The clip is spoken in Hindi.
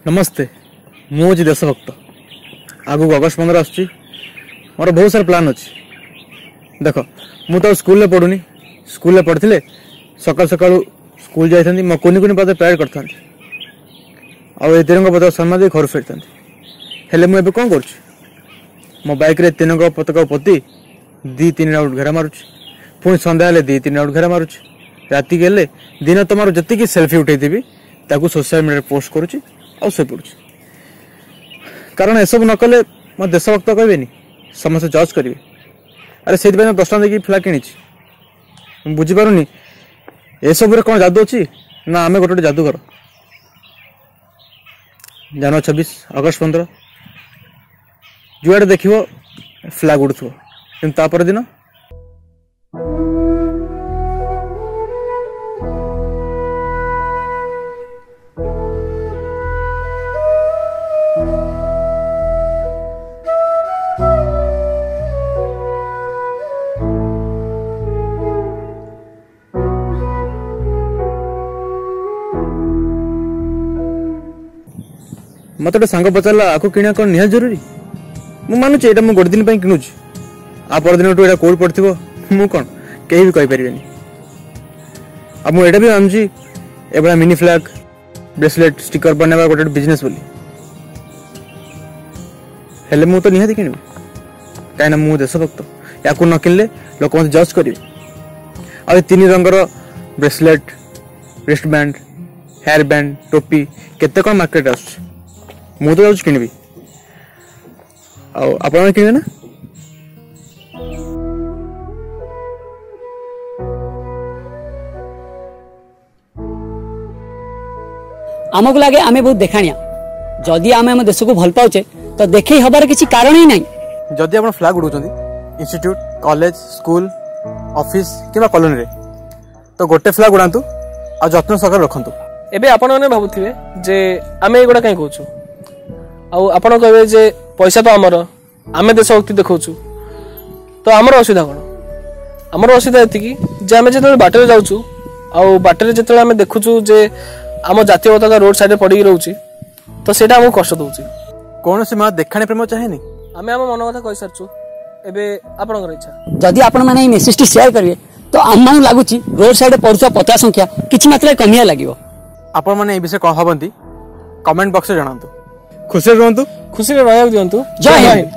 नमस्ते मु देशभक्त आगु अगस्ट 15 आसुची मोर बहुत सारा प्लान अच्छी देख मु तो स्कूल पढ़ुनी स्कूल पढ़ते सकाल सकाल स्कूल जाती मो कुनि कुनि पद पैड करता तिरंगा पताका सम्मान दे घर फेर था हेले मुझे कौन कर मो बाइक रे तिरंगा पताका पोती 2-3 राउंड घेरा मारुची पुणी संध्या 2-3 राउंड घेरा मारुची राति गेले दिन तुम जी सेल्फी उठेबी सोशल मीडिया पोस्ट करुच्ची से पड़ुची कारण एसब न कले मो देशभक्त कहबेनी समस्त जज करेंगे अरे से 10 टका देखिए फ्लाग कि बुझीपारुनी एसबू कौन जादू अच्छी ना आम गोटे जादूगर जनवरी 26 अगस्ट 15 जुआड़े देख फ्लाग उड़ू कि तापर दिन मत गोटे सांग पचारा आपको किणा कौन निहा जरूरी मु मानुची एटा मु गोटे दिन पे किणुची आ पर दिन एटा कोड पड़थिबो मु कोन केही भी कहि परिबेनी अब मु एटा भी मानुची एबा मिनी फ्लैग ब्रेसलेट स्टिकर बनेबा गोटे बिजनेस बोली हेले मु तो निहाती किणबी काइना मु देशभक्त याकू न किनले लोक मते जज करिवे आ 3 रंगर bracelet wrist band hair band टोपी केते कोन मार्केट आछी मु तो जाऊँ किनबी आप किनबे ना आमको लगे आमे बहुत देखाणिया जदि आमे हम देश को भल पाउचे तो देखे हबार किसी कारण ही नहीं जदि आप फ्लैग उड़ाउछंती इंस्टीट्यूट कॉलेज स्कूल ऑफिस किबा कॉलोनी रे तो गोटे फ्लैग उड़ांतु आ जत्न सकर रखंतु एबे आपण माने भाबुथिबे जे आमे एगुडा काई कहूछु आपण कहे जे पैसा तो आमर आमे देशभक्ति देखौछु तो आमर असुविधा कौन आमर असुविधा एति जे आमे जेते बाटर जाउछु आ बाटर जेते आमे देखुछु जे आम जातीय पताका रोड साइड पड़ी रहउची तो सेटा हमको कष्ट दउची कौन से मां देखाने प्रेम चाहेनी आमे हम मन कथा कहि सरछु एबे आपनकर इच्छा जदि आपण माने मेसेज शेयर करिवे तो आम मान लागुची रोड साइड पड़ुवा पता संख्या किछि मात्रा कमिया लागिवो आपण माने ए विषय कह भाबंती कमेंट बॉक्स रे जणांतु खुशी रहंतु खुशी रे रहया दियंतु जय हिंद।